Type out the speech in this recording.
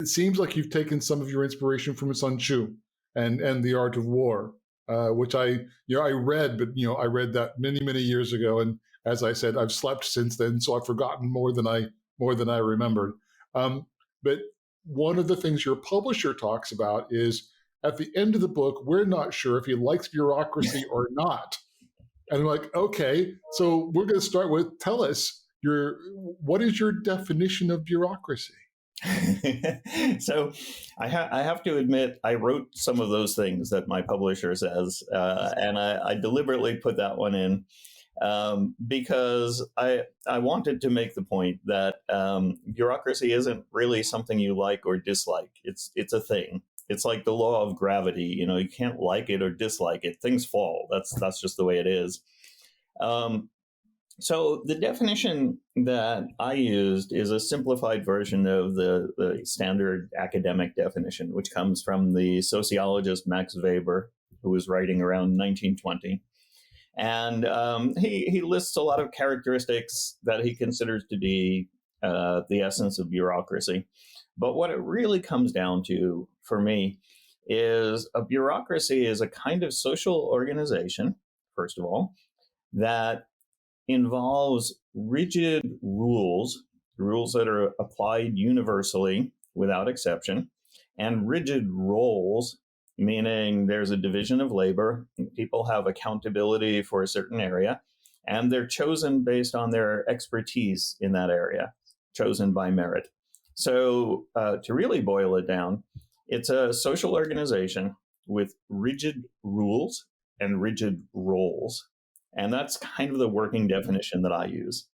It seems like you've taken some of your inspiration from Sun Tzu and The Art of War, which I read, but I read that many years ago, and as I said, I've slept since then, so I've forgotten more than I remembered. But one of the things your publisher talks about is at the end of the book, we're not sure if he likes bureaucracy or not. And I'm like, okay, so we're going to start with, tell us what is your definition of bureaucracy? So I have to admit, I wrote some of those things that my publisher says, and I deliberately put that one in because I wanted to make the point that bureaucracy isn't really something you like or dislike. It's a thing. It's like the law of gravity. You can't like it or dislike it. Things fall. That's just the way it is. So the definition that I used is a simplified version of the standard academic definition, which comes from the sociologist Max Weber, who was writing around 1920. And he lists a lot of characteristics that he considers to be the essence of bureaucracy. But what it really comes down to, for me, is a bureaucracy is a kind of social organization, first of all, that involves rigid rules that are applied universally without exception, and rigid roles, meaning there's a division of labor, people have accountability for a certain area, and they're chosen based on their expertise in that area, chosen by merit. So to really boil it down, it's a social organization with rigid rules and rigid roles. And that's kind of the working definition that I use.